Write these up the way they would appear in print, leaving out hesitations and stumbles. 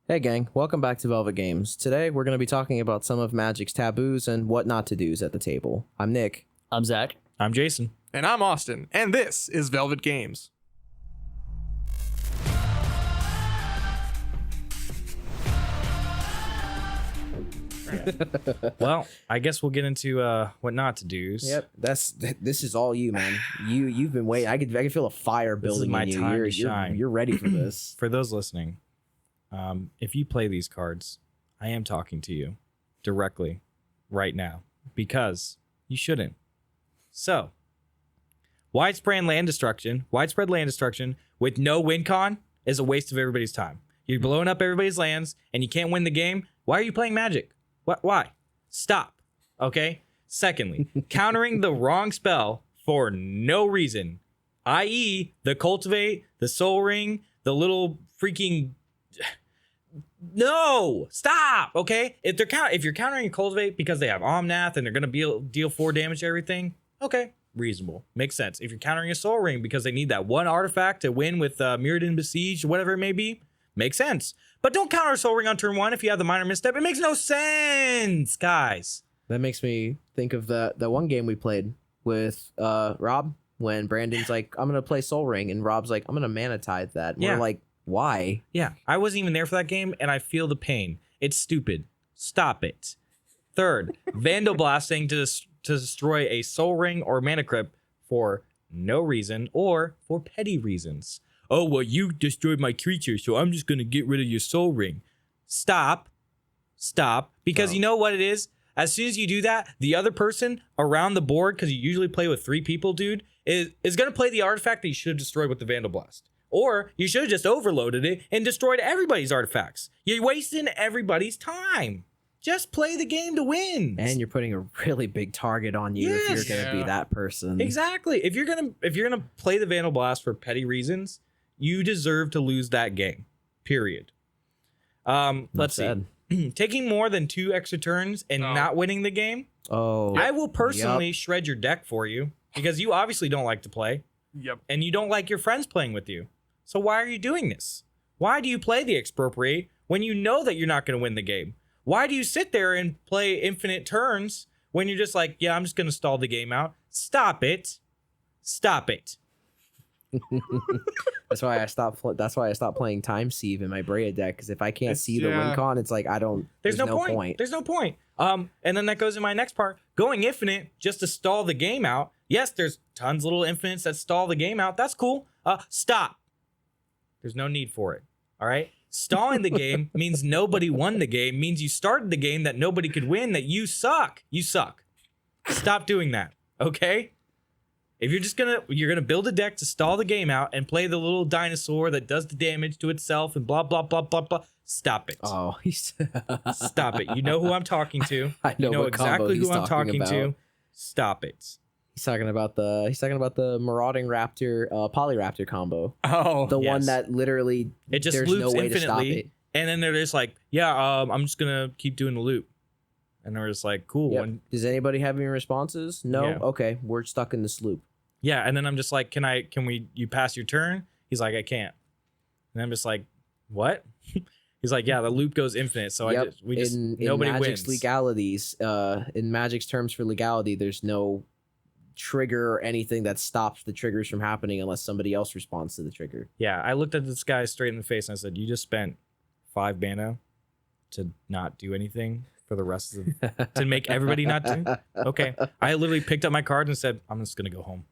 Hey gang, welcome back to Velvet Games. Today we're going to be talking about some of Magic's taboos and what not to do's at the table. I'm Nick. I'm Zach. I'm Jason. And I'm Austin, and this is Velvet Games. Well, I guess we'll get into what not to do's. Yep, this is all you, man. You've been waiting. I could feel a fire building my in you. time to shine. You're ready for this. For those listening, if you play these cards, I am talking to you directly right now because you shouldn't. So, widespread land destruction with no win con is a waste of everybody's time. You're blowing up everybody's lands and you can't win the game. Why are you playing Magic? Why? Stop. Okay? Secondly, countering the wrong spell for no reason, i.e. the Cultivate, the Soul Ring, the little freaking... No! Stop! Okay? If you're countering a Cultivate because they have Omnath and they're going to deal 4 damage to everything, okay, reasonable. Makes sense. If you're countering a Soul Ring because they need that one artifact to win with Mirrodin Besieged, whatever it may be, makes sense. But don't counter a Soul Ring on turn 1 if you have the minor misstep. It makes no sense, guys. That makes me think of the one game we played with Rob when Brandon's like, I'm going to play Soul Ring, and Rob's like, I'm going to Mana Tithe that. And Yeah. we're like, why? Yeah, I wasn't even there for that game, and I feel the pain. It's stupid. Stop it. Third, Vandal Blasting to destroy a Soul Ring or Mana Crypt for no reason or for petty reasons. Oh, well, you destroyed my creature, so I'm just going to get rid of your Soul Ring. Stop. Because No. You know what it is? As soon as you do that, the other person around the board, because you usually play with 3 people, dude, is going to play the artifact that you should have destroyed with the Vandal Blast. Or you should have just overloaded it and destroyed everybody's artifacts. You're wasting everybody's time. Just play the game to win. And you're putting a really big target on you if Yes. you're going to be that person. Exactly. If you're gonna play the Vandal Blast for petty reasons, you deserve to lose that game. Period. Let's said. see. Taking more than 2 extra turns and not winning the game, Oh, I will personally shred your deck for you because you obviously don't like to play Yep. and you don't like your friends playing with you. So why are you doing this? Why do you play the Expropriate when you know that you're not going to win the game? Why do you sit there and play infinite turns when you're just like, yeah, I'm just going to stall the game out? Stop it. That's why I stopped. That's why I stopped playing Time Sieve in my Brea deck, because if I can't see the win con, it's like I don't. There's no point. There's no point. And then that goes in my next part. Going infinite just to stall the game out. Yes, there's tons of little infinites that stall the game out. That's cool. Stop. There's no need for it. All right. Stalling the game means nobody won the game. Means you started the game that nobody could win. That you suck. You suck. Stop doing that. Okay. If you're gonna build a deck to stall the game out and play the little dinosaur that does the damage to itself and blah blah blah blah blah. Stop it. Oh, Stop it. You know who I'm talking to. I know You know what combo exactly he's who I'm talking about. to. Stop it. He's talking about the Marauding Raptor, Polyraptor combo. Oh, The one yes. that literally It just there's loops no way to stop infinitely. it. And then they're just like, yeah, I'm just gonna keep doing the loop. And they're just like, cool. Yep. And Does anybody have any responses? No. Yeah. Okay, we're stuck in this loop. yeah, and then I'm just like, you pass your turn? He's like, I can't. And I'm just like, what? He's like, yeah, the loop goes infinite. So Yep. in nobody Magic's wins. legalities, in Magic's terms for legality, there's no trigger or anything that stops the triggers from happening unless somebody else responds to the trigger. Yeah, I looked at this guy straight in the face and I said, you just spent 5 mana to not do anything for the rest of to make everybody not do. Okay. I literally picked up my card and said, I'm just gonna go home.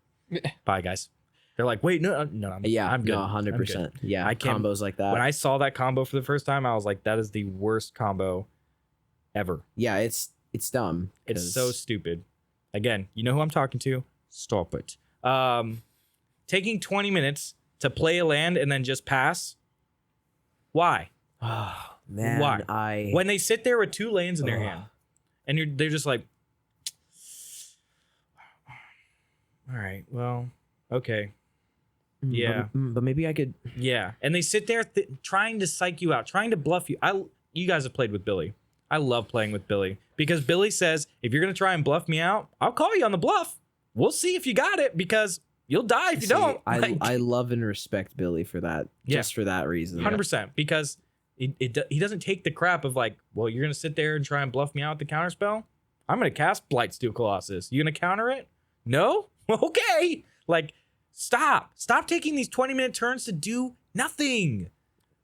Bye, guys. They're like, wait, no, I'm good. No, I'm good. 100%. Yeah, I can't- combos like that. When I saw that combo for the first time, I was like, that is the worst combo ever. Yeah, it's dumb. It's 'cause- so stupid. Again, you know who I'm talking to. Stop it. Taking 20 minutes to play a land and then just pass. Why? Oh, man, Why? When they sit there with 2 lands in their hand, and they're just like, all right, well, okay, yeah, but maybe I could. yeah, and they sit there trying to psych you out, trying to bluff you. You guys have played with Billy. I love playing with Billy because Billy says, if you're gonna try and bluff me out, I'll call you on the bluff. We'll see if you got it because you'll die if you don't. I love and respect Billy for that. Yeah. Just for that reason. 100%, because he doesn't take the crap of like, well, you're gonna sit there and try and bluff me out with the counter spell. I'm gonna cast Blightsteel Colossus. You gonna counter it? No? Okay. Like, stop taking these 20-minute turns to do nothing.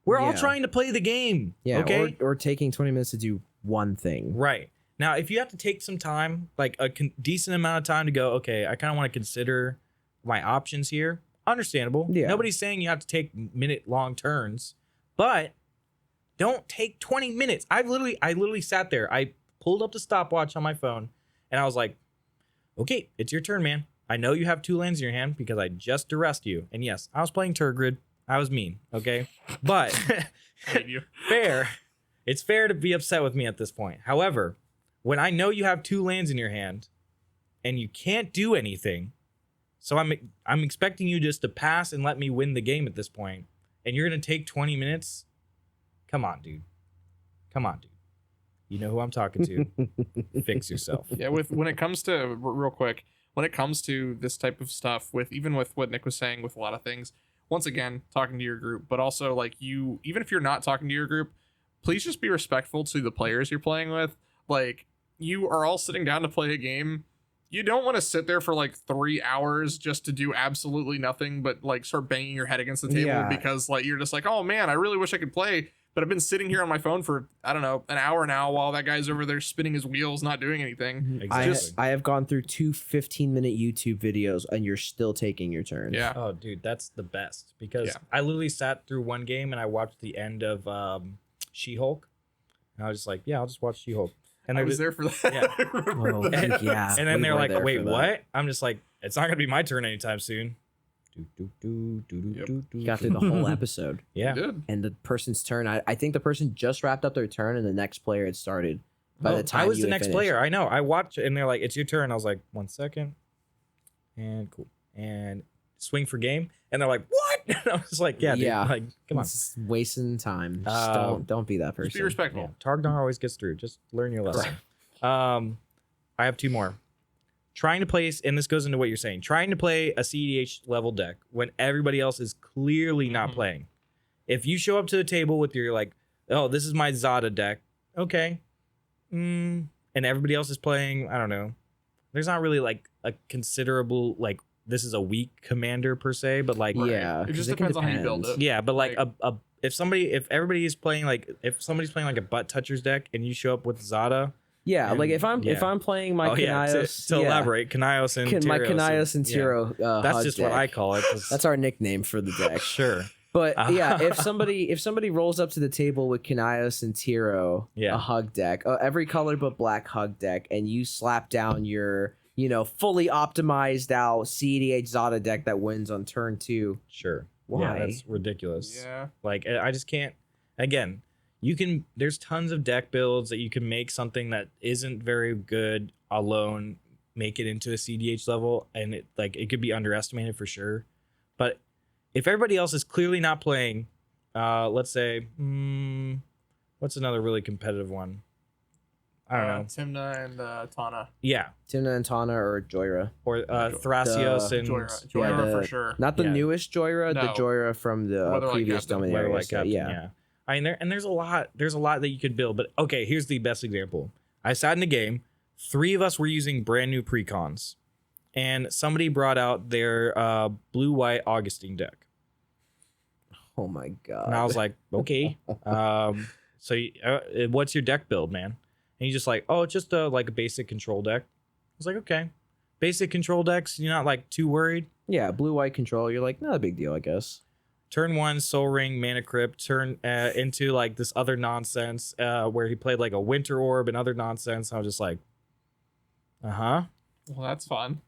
We're all Yeah. trying to play the game. Yeah, Okay. or taking 20 minutes to do one thing. Right. Now, if you have to take some time, like a decent amount of time to go, okay, I kind of want to consider my options here. Understandable. Yeah. Nobody's saying you have to take minute-long turns, but don't take 20 minutes. I literally sat there. I pulled up the stopwatch on my phone, and I was like, okay, it's your turn, man. I know you have 2 lands in your hand because I just duressed you. And yes, I was playing Turgrid. I was mean, okay? But fair. It's fair to be upset with me at this point. However, when I know you have 2 lands in your hand and you can't do anything, so I'm expecting you just to pass and let me win the game at this point, and you're going to take 20 minutes? Come on, dude. You know who I'm talking to. Fix yourself. Yeah, when it comes to real quick, when it comes to this type of stuff, even with what Nick was saying with a lot of things, once again, talking to your group, but also like even if you're not talking to your group, please just be respectful to the players you're playing with. Like, you are all sitting down to play a game. You don't want to sit there for like 3 hours just to do absolutely nothing but like start banging your head against the table Yeah. because like you're just like, oh man, I really wish I could play, but I've been sitting here on my phone for, I don't know, an hour now while that guy's over there spinning his wheels, not doing anything. Exactly. I have gone through 2 15-minute YouTube videos and you're still taking your turn. Yeah. Oh, dude, that's the best because Yeah. I literally sat through one game and I watched the end of She-Hulk. And I was just like, yeah, I'll just watch She-Hulk. And I I was there for that. Yeah. I remember Oh, that. dude, yeah. And then we they're were like, there wait, for that. what? I'm just like, it's not gonna be my turn anytime soon. You got through the whole episode. Yeah. I did. And the person's turn, I think the person just wrapped up their turn and the next player had started. By the time I was you the had next finished. player. I know. I watched and they're like, it's your turn. I was like, 1 second. And cool. And swing for game. And they're like, what? And I was like, yeah, dude, Yeah. like, come on. It's wasting time. Just Um, don't be that person. Just be respectful. Yeah, Targnar always gets through. Just learn your lesson. I have 2 more. Trying to place, and this goes into what you're saying, trying to play a CEDH level deck when everybody else is clearly not playing. If you show up to the table with your like, oh, this is my Zada deck, okay. And everybody else is playing, I don't know. There's not really like a considerable, like, this is a weak commander per se, but like, Yeah. It 'cause just can depends on how you build depend. it. yeah, but like Like- if everybody is playing like, if somebody's playing like a butt touchers deck and you show up with Zada, Yeah, And- like if I'm yeah. playing my to Kanios, elaborate, Kanios and my Tyros Kanios and yeah. Tiro. That's Hug just what deck. I call it. 'Cause- That's our nickname for the deck. sure. But yeah, if somebody rolls up to the table with Kanios and Tiro, Yeah. a hug deck, every color but black hug deck, and you slap down your fully optimized out CEDH Zada deck that wins on turn 2. Sure. Why? Yeah, that's ridiculous. Yeah. Like I just can't. Again, there's tons of deck builds that you can make something that isn't very good alone, make it into a CDH level, and it could be underestimated for sure. But if everybody else is clearly not playing, let's say, what's another really competitive one? I don't know. Timna and Tana. Yeah, Timna and Tana or Joyra. or Thrasios and Joyra for sure. Not the Yeah. newest Joyra, the No. Joyra from the Weatherlight previous Captain. Dominaria. Weatherlight So, Captain, yeah. I mean, there's a lot that you could build, but okay, here's the best example. I sat in a game, 3 of us were using brand new precons, and somebody brought out their blue-white Augustine deck, Oh my god. and I was like, okay, what's your deck build, man? And he's just like, oh, it's just a basic control deck. I was like, okay, basic control decks, you're not like too worried. yeah, blue white control. You're like, not a big deal, I guess. Turn 1, Soul Ring, Mana Crypt, turn into like this other nonsense where he played like a Winter Orb and other nonsense. I was just like, uh-huh. Well, that's fun.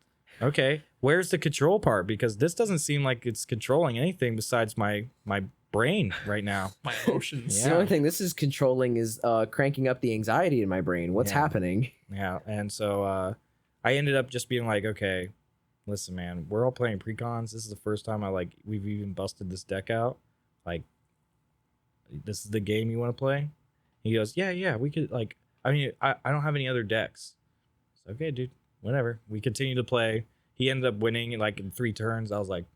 Okay. Where's the control part? Because this doesn't seem like it's controlling anything besides my brain right now. My emotions. Yeah. The only thing this is controlling is cranking up the anxiety in my brain. What's Yeah. happening? Yeah. And so I ended up just being like, okay, listen, man, we're all playing precons. This is the first time we've even busted this deck out. Like, this is the game you want to play? He goes, yeah, we could I don't have any other decks. So, okay, dude, whatever. We continue to play. He ended up winning in 3 turns. I was like,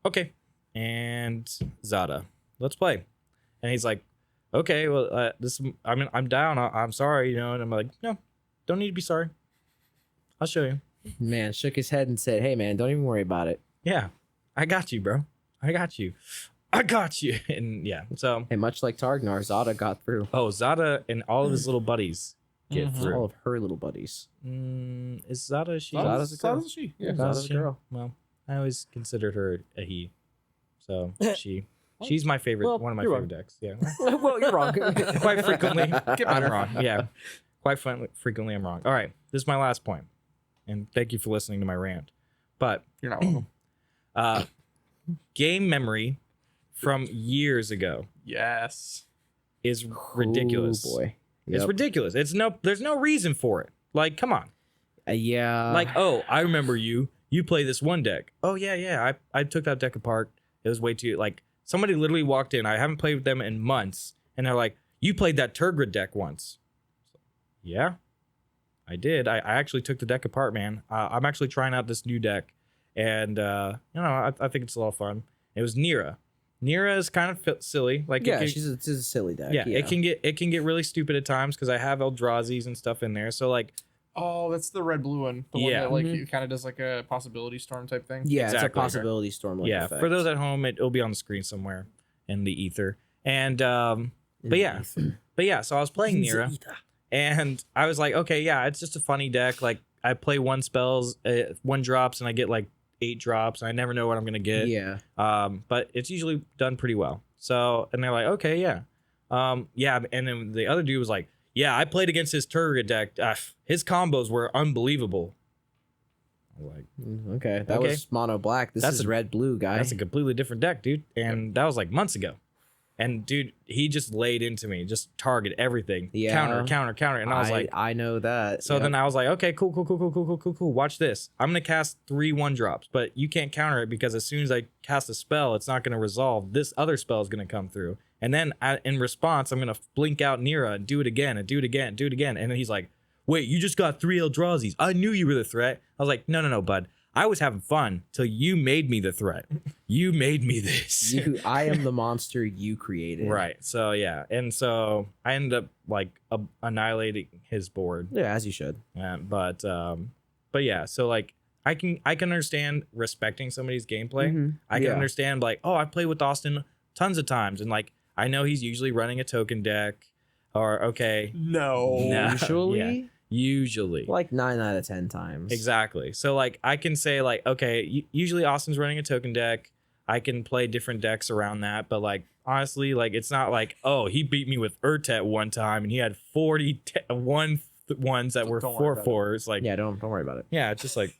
okay. And Zada, let's play. And he's like, okay, well, I'm down. I'm sorry, and I'm like, no, don't need to be sorry. I'll show you. Man shook his head and said, "Hey, man, don't even worry about it." Yeah, I got you, bro. I got you. And yeah, so. And much like Targnar, Zada got through. Oh, Zada and all of his little buddies get Mhm. through. All of her little buddies. Is Zada a she? Zada's a girl. Zada's a she. Yeah. Zada's a she? girl. Well, I always considered her a he. So she's my favorite, Well, one of my you're favorite decks. Yeah. Well, you're wrong. Quite frequently, Get I'm better. wrong. Yeah. Quite frequently, I'm wrong. All right. This is my last point. And thank you for listening to my rant. But You're not welcome. game memory from years ago Yes. is ridiculous. Oh, boy. It's Yep. ridiculous. There's no reason for it. Like, come on. Yeah. Like, oh, I remember you play this one deck. Oh yeah, I took that deck apart. It was way too, like, somebody literally walked in, I haven't played with them in months, and they're like, you played that Turgid deck once. Yeah, I did. I actually took the deck apart, man. I'm actually trying out this new deck, and I think it's a lot of fun. It was Nira. Nira is kind of silly. Like, yeah, it's it's a silly deck. yeah, it can get really stupid at times because I have Eldrazi's and stuff in there. So like, Oh, that's the red blue one. The one Yeah. that like Mhm. it kind of does like a possibility storm type thing. Yeah, it's a Exactly. possibility storm. yeah, for those at home, it'll be on the screen somewhere in the ether. And but yeah. So I was playing Nira, and I was like, okay, yeah, it's just a funny deck. Like, I play one drops, and I get like 8 drops. And I never know what I'm gonna get. Yeah. But it's usually done pretty well. So, and they're like, okay, yeah, yeah. And then the other dude was like, yeah, I played against his Turgid deck. His combos were unbelievable. I'm like, Okay, that Okay. was mono black. This That's is a- red blue, guy. that's a completely different deck, dude. And that was like months ago. And dude, he just laid into me, just target everything, Yeah. counter, and I was like, I know that. so then I was like, okay, cool. Watch this. I'm gonna cast 3 1-drops, but you can't counter it because as soon as I cast a spell, it's not gonna resolve. This other spell is gonna come through, and then in response, I'm gonna blink out Nira and do it again, and do it again. And then he's like, wait, you just got 3 Eldrazi's. I knew you were the threat. I was like, no, bud. I was having fun till you made me the threat. You made me this. I am the monster you created. Right. So yeah, and so I ended up like annihilating his board. Yeah, as you should. But yeah. So like I can understand respecting somebody's gameplay. Mhm. I can Yeah. understand like, oh, I played with Austin tons of times, and like I know he's usually running a token deck, or okay, No. No. Usually, usually. like 9 out of 10 times. Exactly. So like I can say like, okay, usually Austin's running a token deck. I can play different decks around that, but like honestly, like it's not like, oh, he beat me with Urtet one time and he had 41 ones that were Don't worry about it. 4/4s. Like Yeah, don't worry about it. yeah, it's just like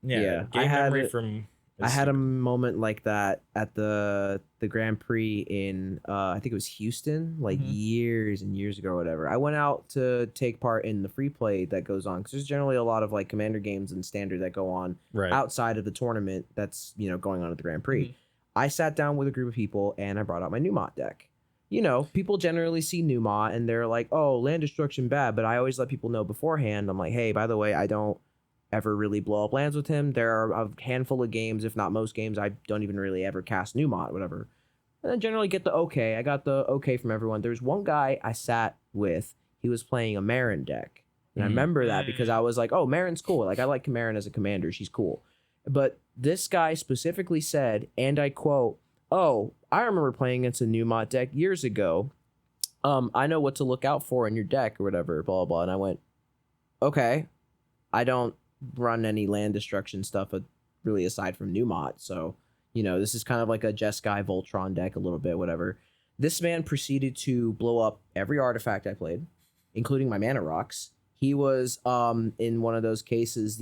Yeah, game I had memory it- from. I had a moment like that at the Grand Prix in I think it was Houston, like Mhm. years and years ago or whatever. I went out to take part in the free play that goes on because there's generally a lot of like Commander games and Standard that go on right. outside of the tournament that's going on at the Grand Prix. Mhm. I sat down with a group of people and I brought out my Numot deck. People generally see Numot and they're like, "Oh, land destruction bad," but I always let people know beforehand. I'm like, "Hey, by the way, I don't ever really blow up lands with him. There are a handful of games, if not most games, I don't even really ever cast Numot, whatever." And I generally get the okay. I got the okay from everyone. There's one guy I sat with. He was playing a Marin deck. And I Mhm. remember that because I was like, oh, Marin's cool. Like, I like Marin as a commander. She's cool. But this guy specifically said, and I quote, "Oh, I remember playing against a Numot deck years ago. I know what to look out for in your deck," or whatever, blah, blah, blah. And I went, okay, I don't run any land destruction stuff really aside from Numot. So, this is kind of like a Jeskai Voltron deck a little bit, whatever. This man proceeded to blow up every artifact I played, including my mana rocks. He was in one of those cases,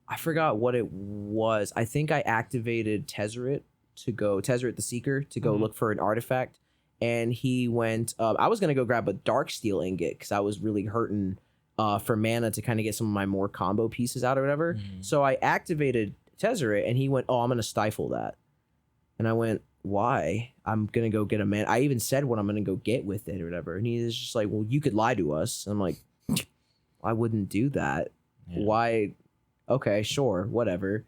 I forgot what it was. I think I activated Tezzeret Tezzeret the Seeker to go Mhm. look for an artifact. And he went, I was going to go grab a Darksteel ingot because I was really hurting for mana to kind of get some of my more combo pieces out or whatever. Mhm. So I activated Tezzeret and he went, "Oh, I'm going to stifle that." And I went, "Why?" "I'm going to go get a man." I even said what I'm going to go get with it or whatever. And he was just like, "Well, you could lie to us." I'm like, "I wouldn't do that." Yeah. Why? Okay, sure, whatever.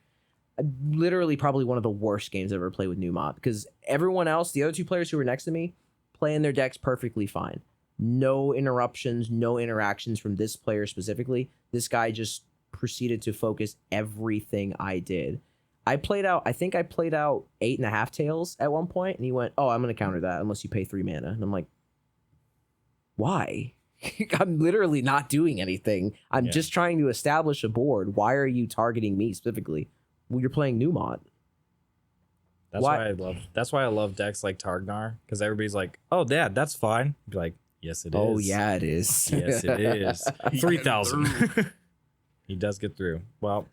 Literally probably one of the worst games I've ever played with Numot because everyone else, the other 2 players who were next to me, playing their decks perfectly fine. No interruptions, no interactions from this player specifically. This guy just proceeded to focus everything I did. I think I played out 8.5 tails at one point, and he went, "Oh, I'm going to counter that unless you pay 3 mana." And I'm like, why? I'm literally not doing anything. I'm just trying to establish a board. Why are you targeting me specifically? Well, you're playing Numot. That's why I love decks like Targnar, because everybody's like, "Oh, Dad, that's fine." Be like, "Yes, it is." Oh yeah, it is. Yes, it is. 3,000. He does get through. Well,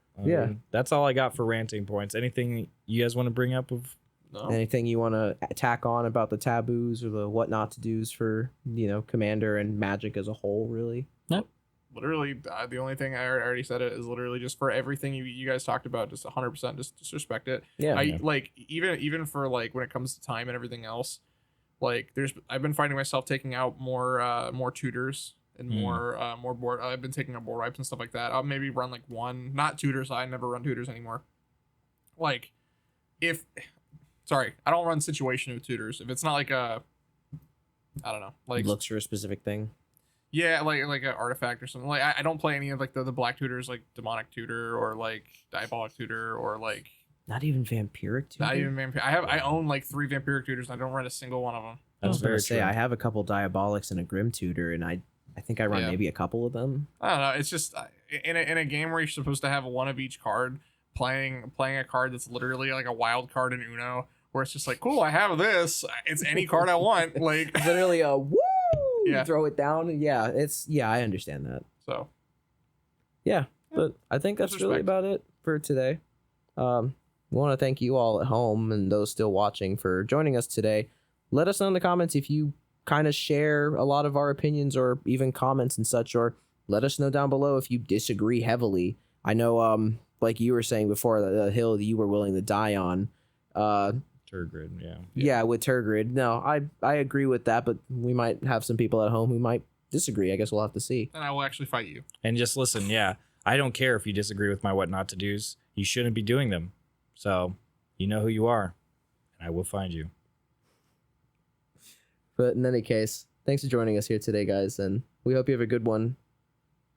that's all I got for ranting points. Anything you guys want to bring up of? No. Anything you want to tack on about the taboos or the what not to do's for, Commander and Magic as a whole, really? Nope. Literally, the only thing I already said it is literally just for everything you guys talked about, just 100% just disrespect it. Yeah. Like even for like when it comes to time and everything else, like I've been finding myself taking out more tutors and more board. I've been taking out board wipes and stuff like that. I'll maybe run like one, not tutors. I never run tutors anymore. Like I don't run situation with tutors. If it's not like I don't know, like Looks for a specific thing. Yeah, like an artifact or something. Like I don't play any of like the black tutors, like demonic tutor or like diabolic tutor or like Not even vampiric tutor. not even vampire. I own like 3 vampiric tutors and I don't run a single one of them. I was That's going very to say true. I have a couple diabolics and a grim tutor, and I think I run maybe a couple of them. I don't know. It's just in a game where you're supposed to have one of each card, playing a card that's literally like a wild card in Uno, where it's just like, cool, I have this. It's any card I want. Like Literally a woo. Yeah. Throw it down. Yeah, I understand that. so. Yeah, but I think that's really Respect. about it for today. We want to thank you all at home and those still watching for joining us today. Let us know in the comments if you kind of share a lot of our opinions or even comments and such, or let us know down below if you disagree heavily. I know, like you were saying before, the hill that you were willing to die on. Turgrid, Yeah, with Turgrid. No, I agree with that, but we might have some people at home who might disagree. I guess we'll have to see. And I will actually fight you. And just listen, I don't care if you disagree with my what not to do's. You shouldn't be doing them. So you know who you are, and I will find you. But in any case, thanks for joining us here today, guys, and we hope you have a good one.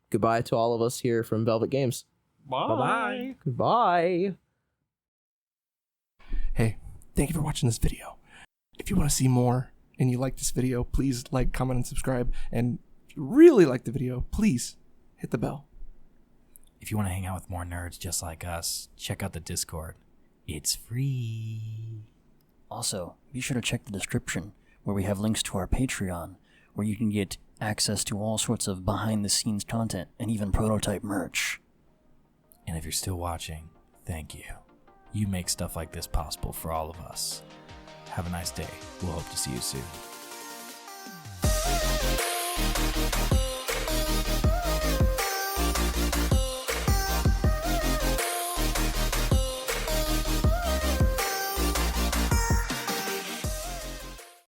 Goodbye to all of us here from Velvet Games. Bye. Goodbye. Hey, thank you for watching this video. If you want to see more and you like this video, please like, comment, and subscribe. And if you really like the video, please hit the bell. If you want to hang out with more nerds just like us, check out the Discord. It's free. Also, be sure to check the description where we have links to our Patreon, where you can get access to all sorts of behind-the-scenes content and even prototype merch. And if you're still watching, thank you. You make stuff like this possible for all of us. Have a nice day. We'll hope to see you soon.